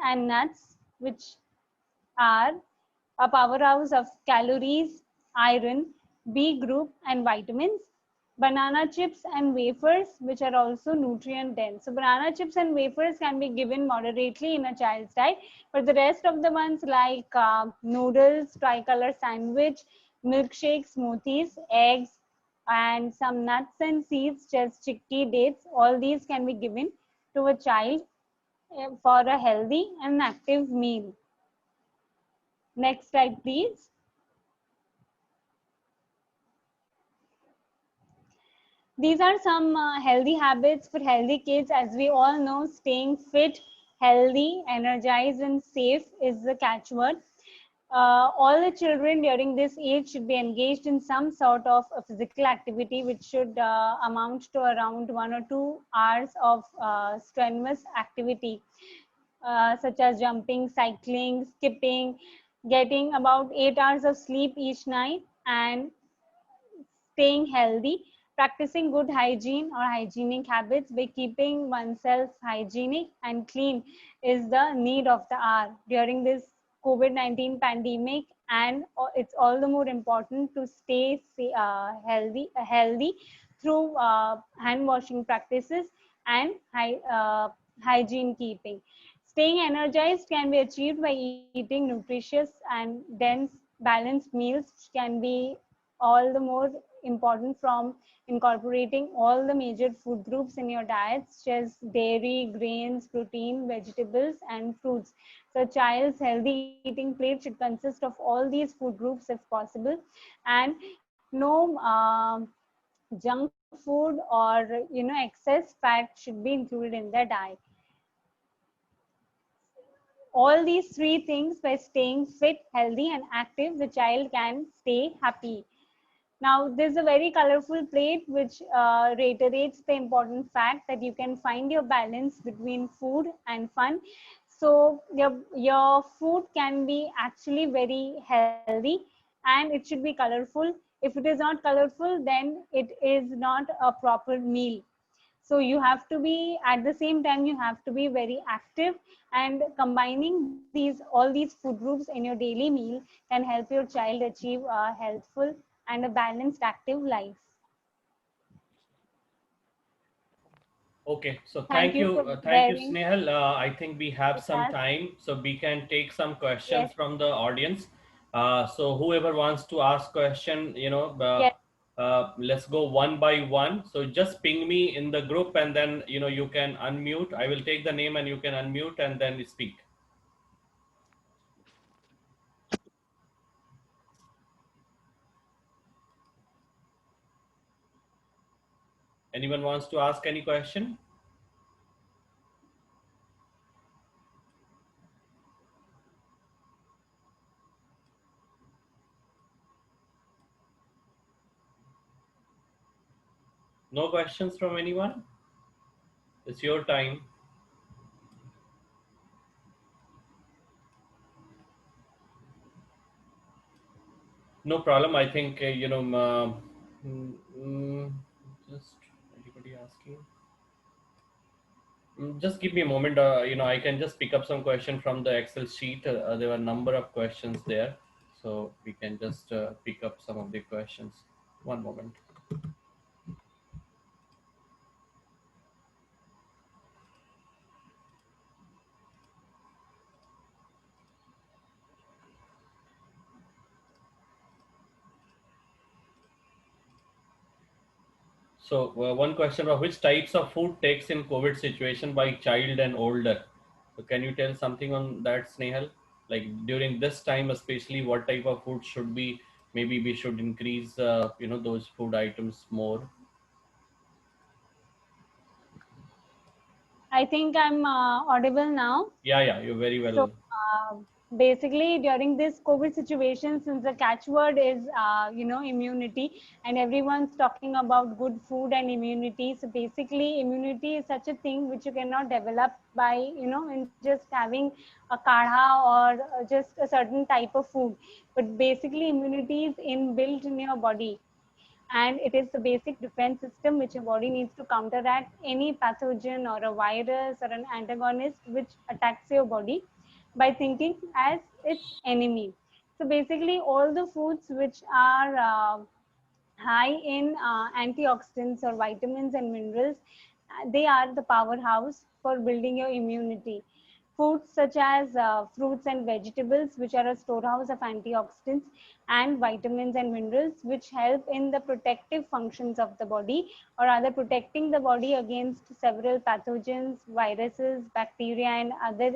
and nuts, which are a powerhouse of calories, iron, B group, and vitamins. Banana chips and wafers, which are also nutrient dense. So, banana chips and wafers can be given moderately in a child's diet, but the rest of the ones like noodles, tricolor sandwich, milkshakes, smoothies, eggs, and some nuts and seeds, just chickpea, dates, all these can be given to a child for a healthy and active meal. Next slide, please. These are some healthy habits for healthy kids. As we all know, staying fit, healthy, energized, and safe is the catchword. All the children during this age should be engaged in some sort of a physical activity, which should amount to around 1 or 2 hours of strenuous activity, such as jumping, cycling, skipping, getting about 8 hours of sleep each night, and staying healthy. Practicing good hygiene or hygienic habits by keeping oneself hygienic and clean is the need of the hour during this COVID-19 pandemic, and it's all the more important to stay healthy through hand washing practices and hygiene keeping. Staying energized can be achieved by eating nutritious and dense balanced meals, which can be all the more important from incorporating all the major food groups in your diet, such as dairy, grains, protein, vegetables, and fruits. So, a child's healthy eating plate should consist of all these food groups if possible, and no junk food or excess fat should be included in their diet. All these three things, by staying fit, healthy, and active, the child can stay happy. Now, there's a very colorful plate which reiterates the important fact that you can find your balance between food and fun. So, your food can be actually very healthy and it should be colorful. If it is not colorful, then it is not a proper meal. So you have to be, at the same time, you have to be very active, and combining all these food groups in your daily meal can help your child achieve a healthful and a balanced active life. Okay, so Thank you for thank you, bearing Snehal. I think we have with some us. time, so we can take some questions Yes, from the audience. So whoever wants to ask question, yes. let's go one by one. So just ping me in the group, and then you can unmute. I will take the name, and you can unmute and then speak. Anyone wants to ask any question? No questions from anyone? It's your time. No problem. I think mm, mm, just anybody asking. Just give me a moment. I can just pick up some question from the Excel sheet. There were a number of questions there, so we can just pick up some of the questions. One moment. So one question about which types of food takes in COVID situation by child and older. So can you tell something on that, Snehal? Like during this time, especially, what type of food should be? Maybe we should increase, those food items more. I think I'm audible now. Yeah, yeah, you're very So well. basically, during this COVID situation, since the catchword is immunity, and everyone's talking about good food and immunity. So basically, immunity is such a thing which you cannot develop by in just having a kadha or just a certain type of food. But basically, immunity is inbuilt in your body, and it is the basic defense system which your body needs to counteract any pathogen or a virus or an antagonist which attacks your body by thinking as its enemy. So basically, all the foods which are high in antioxidants or vitamins and minerals, they are the powerhouse for building your immunity. Foods such as fruits and vegetables, which are a storehouse of antioxidants and vitamins and minerals, which help in the protective functions of the body, or rather protecting the body against several pathogens, viruses, bacteria, and other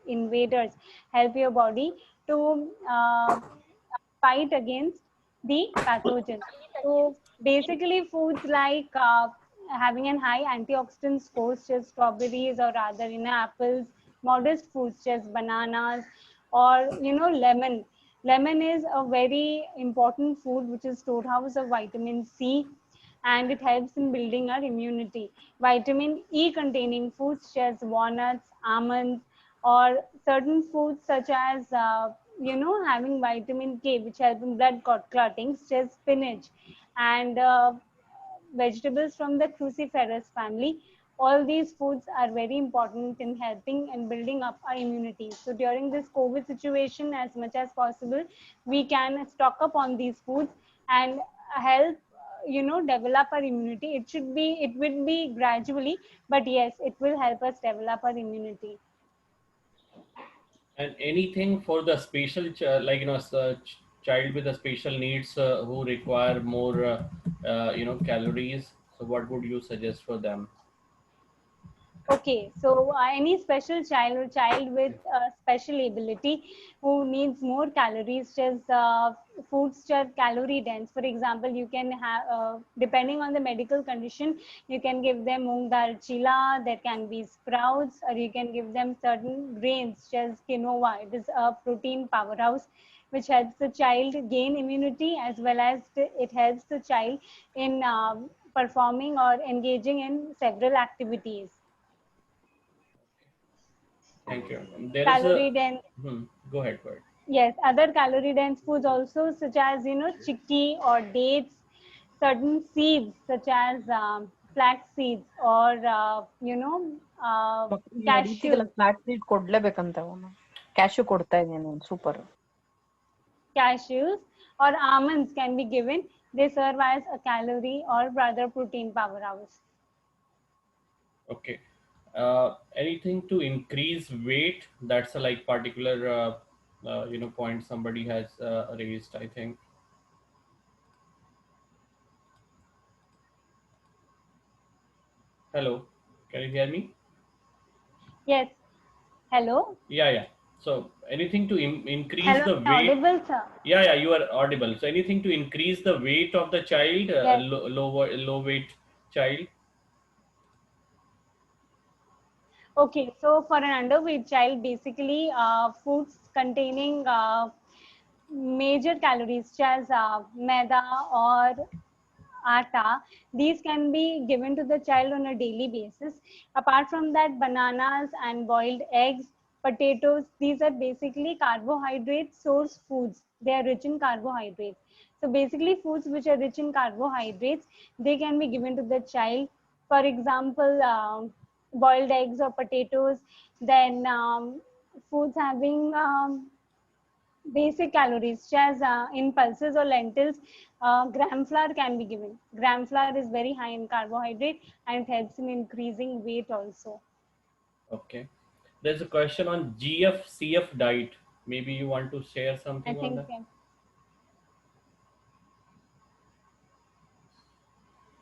invaders, help your body to fight against the pathogen. So basically, foods like having a high antioxidant score, such as strawberries or rather in apples, modest foods such as bananas, or lemon. Lemon is a very important food which is storehouse of vitamin C, and it helps in building our immunity. Vitamin E containing foods such as walnuts, almonds, or certain foods such as having vitamin K, which help in blood clotting, such as spinach, and vegetables from the cruciferous family. All these foods are very important in helping and building up our immunity. So during this COVID situation, as much as possible, we can stock up on these foods and help develop our immunity. It will be gradually, but yes, it will help us develop our immunity. And anything for the special, like child with the special needs who require more, calories. So what would you suggest for them? Okay, so any special child or child with special ability who needs more calories, just foods which are calorie dense. For example, you can have, depending on the medical condition, you can give them moong dal chila, there can be sprouts, or you can give them certain grains, such as quinoa. It is a protein powerhouse which helps the child gain immunity, as well as it helps the child in performing or engaging in several activities. Thank you. There is a. Calorie dense, Go ahead. Go ahead. yes, other calorie dense foods also, such as chickpea or dates, certain seeds such as flax seeds, or ಈ cashews. ಅಡಿತಿಗೆಲ್ಲ flat seed ಕೊಡ್ಲೇಬೇಕಂತ ಅವನು cashew ಕೊಡ್ತಾ ಇದ್ದೀನಿ super. Cashews or almonds can be given. They serve as a calorie or rather protein powerhouse. Okay. Anything to increase weight? That's a like particular point somebody has raised, I think. Hello, can you hear me? Yes. Hello. Yeah. So anything to increase Hello. the weight? Audible, sir. Yeah, you are audible. So anything to increase the weight of the child, Yes. low weight child? Okay, so for an underweight child, basically foods containing major calories, such as maida or atta, these can be given to the child on a daily basis. Apart from that, bananas and boiled eggs, potatoes, these are basically carbohydrate source foods. They are rich in carbohydrates. So basically, foods which are rich in carbohydrates, they can be given to the child. For example, boiled eggs or potatoes. Then foods having basic calories, such as in pulses or lentils, gram flour can be given. Gram flour is very high in carbohydrate, and it helps in increasing weight also. Okay. There's a question on GFCF diet. Maybe you want to share something I on think that?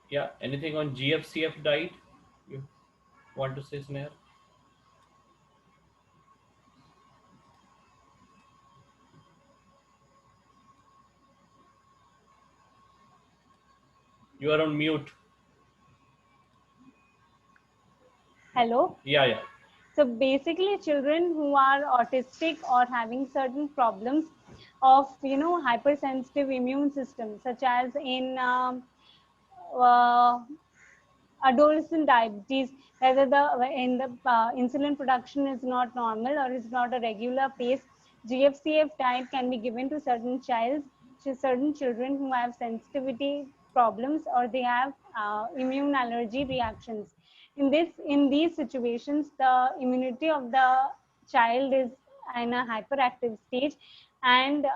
Yeah. Anything on GFCF diet you want to say, Sneha? You are on mute. Hello. Yeah. So basically, children who are autistic or having certain problems of hypersensitive immune system, such as in uh, adolescent diabetes, whether the insulin production is not normal or is not a regular pace, GFCF diet can be given to certain children who have sensitivity problems, or they have immune allergy reactions. In these situations, the immunity of the child is in a hyperactive stage, and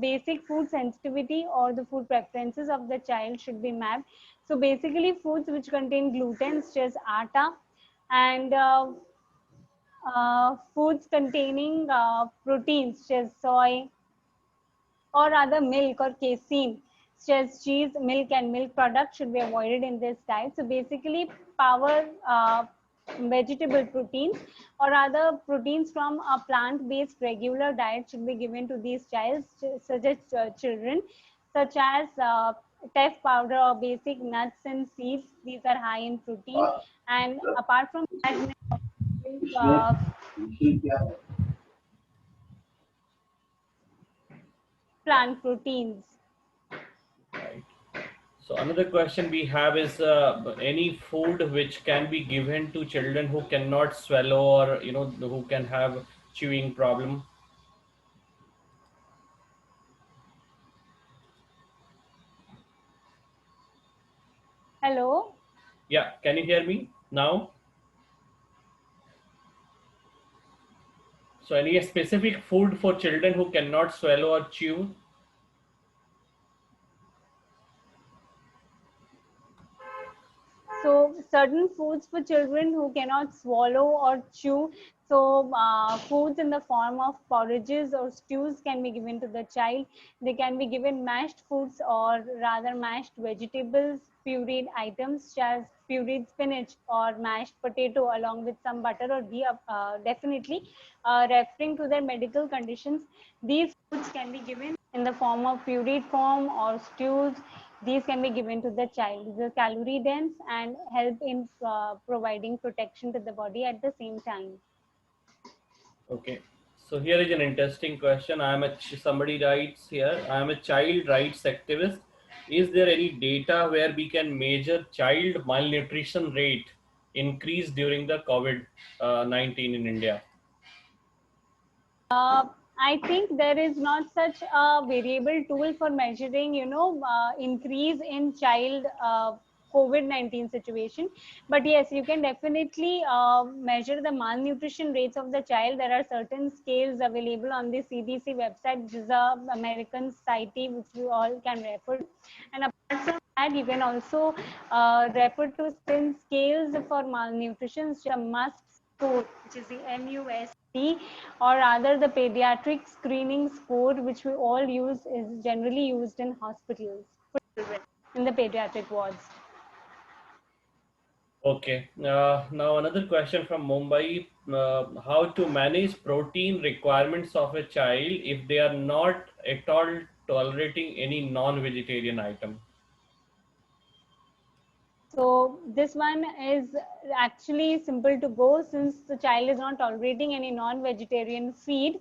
basic food sensitivity or the food preferences of the child should be mapped. So basically, foods which contain gluten, such as atta, and foods containing proteins, such as soy, or rather milk or casein, such as cheese, milk, and milk products should be avoided in this diet. So basically, power vegetable proteins, or rather proteins from a plant-based regular diet should be given to these such as children, such as teff powder or basic nuts and seeds. These are high in protein, and apart from that, uh, plant proteins. Right. So another question we have is any food which can be given to children who cannot swallow, or who can have chewing problem. Hello. Yeah, can you hear me now? So any specific food for children who cannot swallow or chew? So certain foods for children who cannot swallow or chew. So foods in the form of porridges or stews can be given to the child. They can be given mashed foods, or rather mashed vegetables, pureed items such as pureed spinach or mashed potato along with some butter or ghee. Definitely referring to their medical conditions, these foods can be given in the form of pureed form or stews. These can be given to the child. These are calorie dense and help in providing protection to the body at the same time. Okay. So here is an interesting question. Somebody writes here, I am a child rights activist. Is there any data where we can measure child malnutrition rate increase during the COVID-19 in India? I think there is not such a variable tool for measuring, increase in child COVID-19 situation. But yes, you can definitely measure the malnutrition rates of the child. There are certain scales available on the CDC website, which is the American Society, which you all can refer to. And apart from that, you can also refer to certain scales for malnutrition, which are MUST score, which is the MUST, or rather the pediatric screening score, which we all use, is generally used in hospitals for children in the pediatric wards. Okay. Now another question from Mumbai: how to manage protein requirements of a child if they are not at all tolerating any non-vegetarian item? So this one is actually simple to go, since the child is not tolerating any non-vegetarian feed.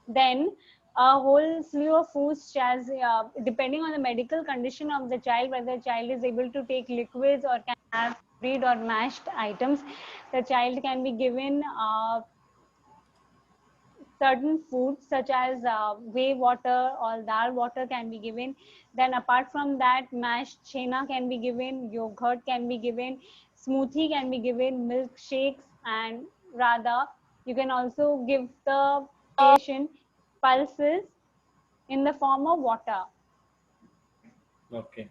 Then a whole slew of foods, as depending on the medical condition of the child, whether the child is able to take liquids or can have bread or mashed items, the child can be given certain foods such as whey water or dal water can be given. Then apart from that, mashed chena can be given, yogurt can be given, smoothie can be given, milkshakes, and rather you can also give the patient pulses in the form of water Okay.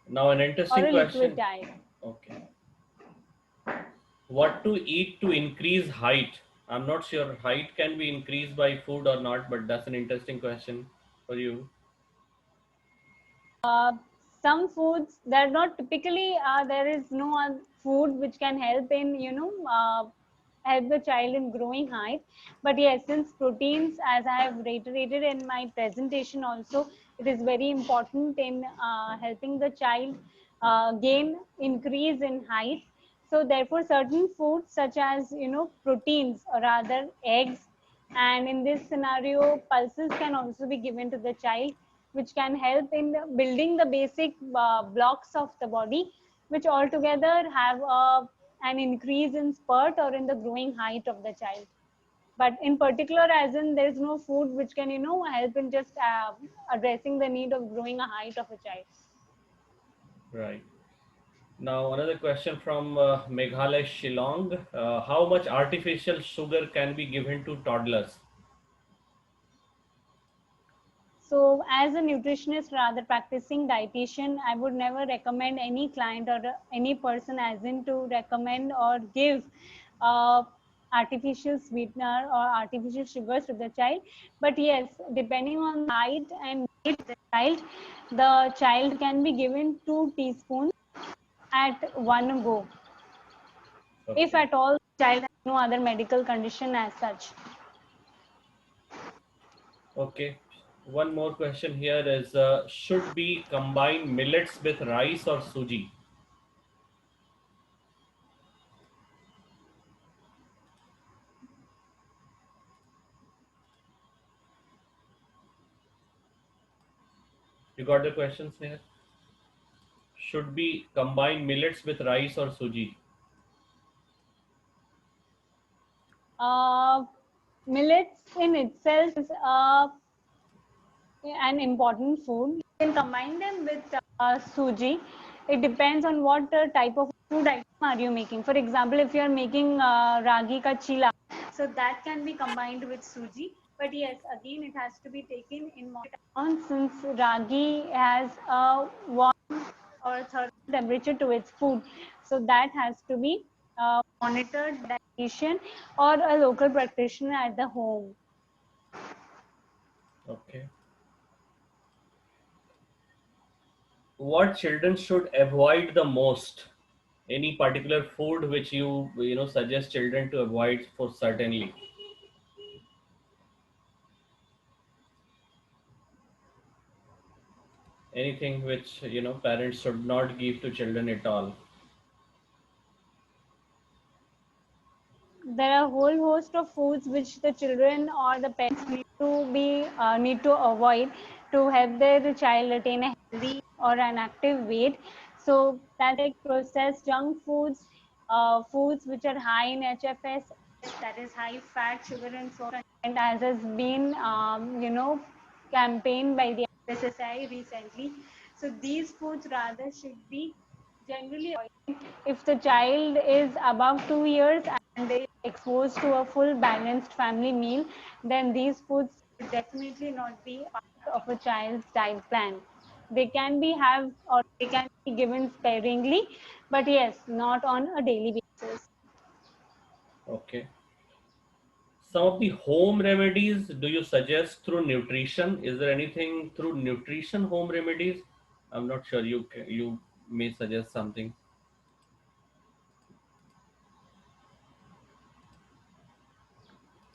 Now an or interesting a liquid question. diet. Okay. What to eat to increase height? I'm not sure height can be increased by food or not, but that's an interesting question for you. Uh, some foods that are not typically, there is no food which can help in help the child in growing height. But yes, since proteins, as I have reiterated in my presentation also, it is very important in helping the child gain increase in height. So therefore certain foods such as proteins, or rather eggs, and in this scenario pulses can also be given to the child, which can help in building the basic blocks of the body, which altogether have an increase in spurt or in the growing height of the child. But in particular, as in there's no food which can, help in just addressing the need of growing a height of a child. Right. Now, another question from Meghalaya Shillong. How much artificial sugar can be given to toddlers? So as a nutritionist, rather practicing dietitian, I would never recommend any client or any person as in to recommend or give uh, artificial sweetener or artificial sugars to the child. But yes, depending on height and weight of the child can be given 2 teaspoons at one go. If Okay. at all the child has no other medical condition as such. Okay. One more question here is should we combine millets with rice or suji? You got the question, Sneha? Should we combine millets with rice or suji? Uh, Millets in itself is an important food. You can combine them with suji. It depends on what type of food item are you making. For example, if you are making ragi ka chila, so that can be combined with suji. But yes, again, it has to be taken in moderate amount since ragi has a warm or thermal temperature to its food. So that has to be monitored by a dietitian or a local practitioner at the home. Okay. What children should avoid the most? Any particular food which you suggest children to avoid for certainly? Anything which parents should not give to children at all? There are a whole host of foods which the children or the parents need to avoid to help their child attain a healthy or an active weight. So that like processed junk foods, foods which are high in HFS, that is high fat, sugar, and salt content, as has been campaigned by the SSI recently. So these foods rather should be generally avoided if the child is above 2 years and they are exposed to a full balanced family meal, then these foods should definitely not be part of a child's diet plan. They can be have or they can be given sparingly, but yes, not on a daily basis. Okay. Some of the home remedies do you suggest through nutrition? Is there anything through nutrition home remedies? I'm not sure. You may suggest something.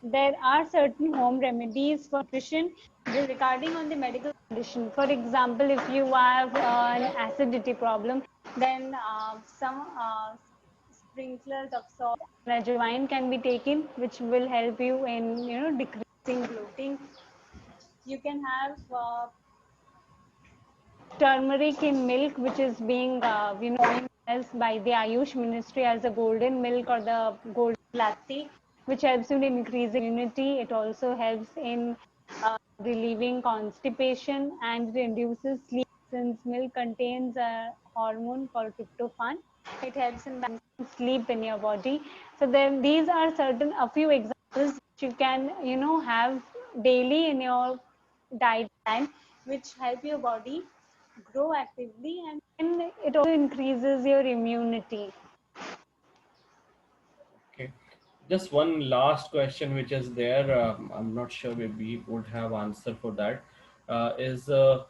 There are certain home remedies for nutrition regarding on the medical condition. For example, if you have an acidity problem, then some sprinklers of salt and ajwain can be taken, which will help you in decreasing bloating. You can have turmeric in milk, which is being known as by the Ayush Ministry as the golden milk or the golden latte, which helps you in increasing immunity. It also helps in relieving constipation and reduces sleep since milk contains a hormone called tryptophan. It helps in balancing sleep in your body. So then these are certain a few examples which you can have daily in your diet plan, which help your body grow actively, and then it also increases your immunity. Okay. Just one last question, which is there. I'm not sure we would have answer for that. Is uh,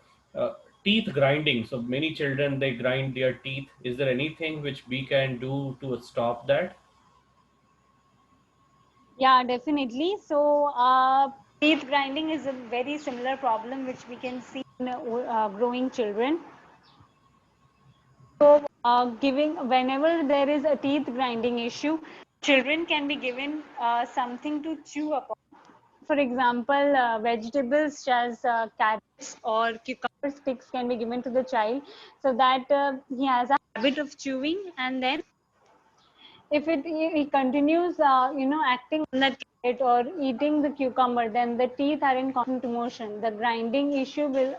teeth grinding? So many children they grind their teeth. Is there anything which we can do to stop that? Yeah, definitely. So teeth grinding is a very similar problem which we can see in growing children. So giving whenever there is a teeth grinding issue, children can be given something to chew upon. For example, vegetables such as carrots or cucumber sticks can be given to the child so that he has a habit of chewing, and then if he continues acting on that it or eating the cucumber, then the teeth are in constant motion. The grinding issue will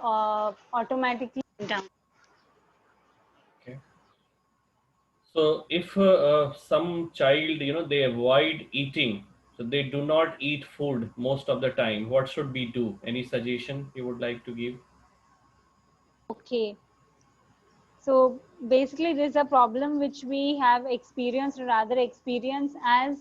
automatically come down. Okay. So if some child, they avoid eating, so they do not eat food most of the time, what should we do? Any suggestion you would like to give? Okay. So basically, this is a problem which we have experienced, or rather experience as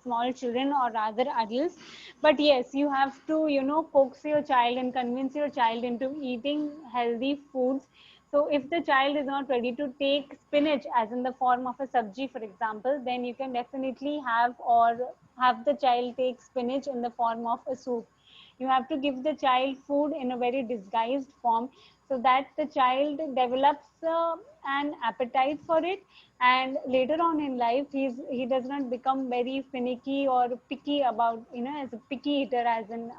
small children or rather adults. But yes, you have to, coax your child and convince your child into eating healthy foods. So if the child is not ready to take spinach as in the form of a sabji, for example, then you can definitely have the child take spinach in the form of a soup. You have to give the child food in a very disguised form so that the child develops an appetite for it, and later on in life he does not become very finicky or picky about, as a picky eater, as in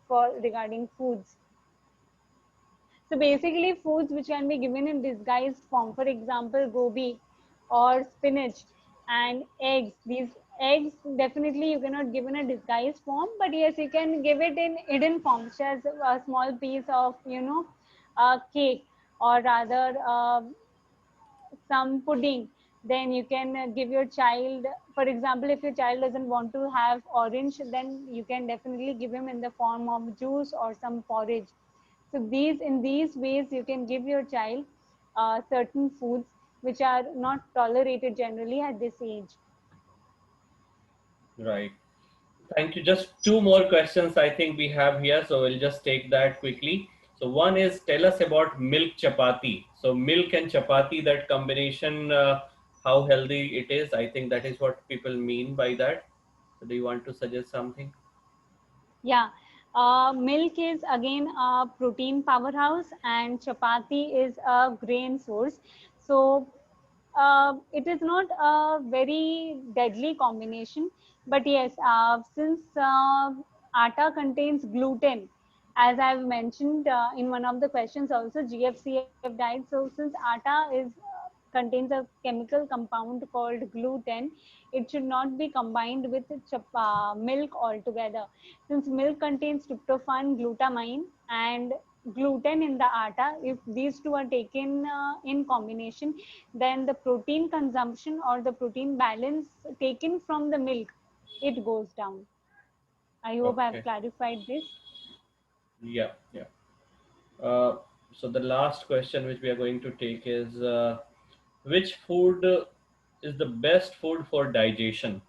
for regarding foods. So basically, foods which can be given in disguised form, for example, gobi or spinach and eggs. These eggs definitely you cannot give in a disguised form, but yes, you can give it in hidden form, such as a small piece of, cake, or rather some pudding. Then you can give your child, for example, if your child doesn't want to have orange, then you can definitely give him in the form of juice or some porridge. So in these ways you can give your child certain foods which are not tolerated generally at this age. Right. Thank you. Just two more questions I think we have here, so we'll just take that quickly. So one is, tell us about milk chapati. So milk and chapati, that combination, how healthy it is. I think that is what people mean by that. So do you want to suggest something? Yeah, milk is again a protein powerhouse, and chapati is a grain source. So it is not a very deadly combination, but yes, since atta contains gluten, as I've mentioned in one of the questions, also GFCF diet. So since atta contains a chemical compound called gluten, it should not be combined with milk altogether. Since milk contains tryptophan, glutamine, and gluten in the atta, if these two are taken in combination, then the protein consumption or the protein balance taken from the milk, it goes down. I hope I have Okay. clarified this. Yeah, yeah. Uh, so the last question which we are going to take is, which food is the best food for digestion?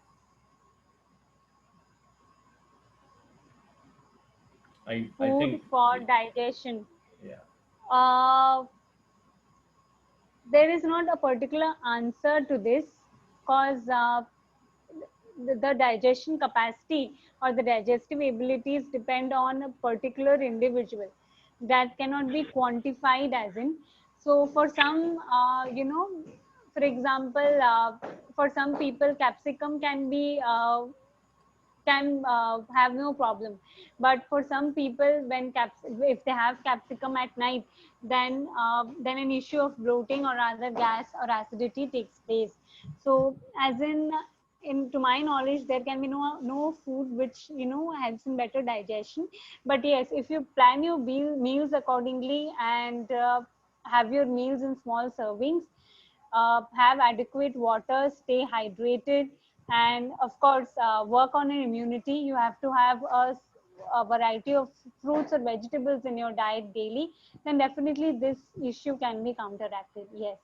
I Food think, for digestion. yeah. Uh, there is not a particular answer to this, because the digestion capacity or the digestive abilities depend on a particular individual, that cannot be quantified as in. So for some, for example, for some people capsicum can have no problem, but for some people, if they have capsicum at night, then an issue of bloating or rather gas or acidity takes place. So as in to my knowledge, there can be no food which helps in better digestion. But yes, if you plan your meals accordingly, and have your meals in small servings, have adequate water, stay hydrated, and of course, work on your immunity. You have to have a variety of fruits or vegetables in your diet daily. Then definitely this issue can be counteracted. Yes.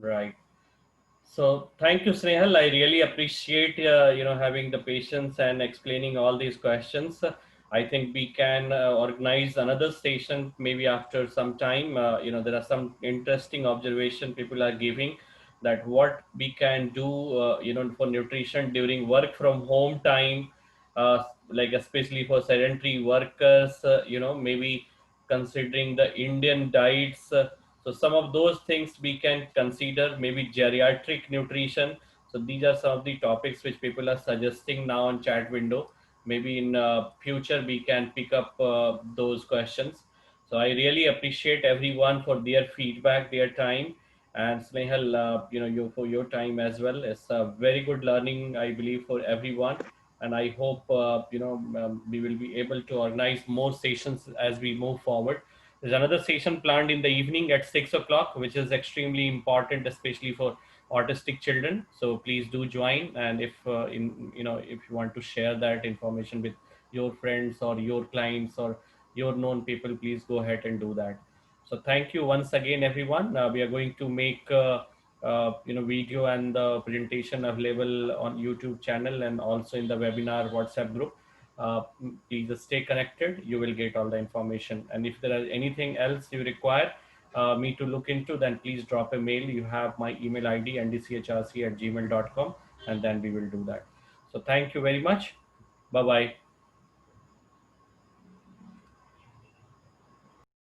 Right. So thank you, Snehal. I really appreciate having the patience and explaining all these questions. I think we can organize another station maybe after some time. There are some interesting observation people are giving, that what we can do for nutrition during work from home time, like especially for sedentary workers. Maybe considering the Indian diets. So some of those things we can consider, maybe geriatric nutrition. So these are some of the topics which people are suggesting now on chat window. Maybe in future we can pick up those questions. So I really appreciate everyone for their feedback, their time, and Snehal, you for your time as well. It's a very good learning, I believe, for everyone. and I hope we will be able to organize more sessions as we move forward. There's another session planned in the evening at 6 o'clock, which is extremely important, especially for autistic children. So please do join, and if if you want to share that information with your friends or your clients or your known people, please go ahead and do that. So thank you once again, everyone. We are going to make video and the presentation available on YouTube channel and also in the webinar WhatsApp group. Please stay connected. You will get all the information. And if there is anything else you require me to look into, then please drop a mail. You have my email ID ndchrc@gmail.com, and then we will do that. So thank you very much. Bye bye.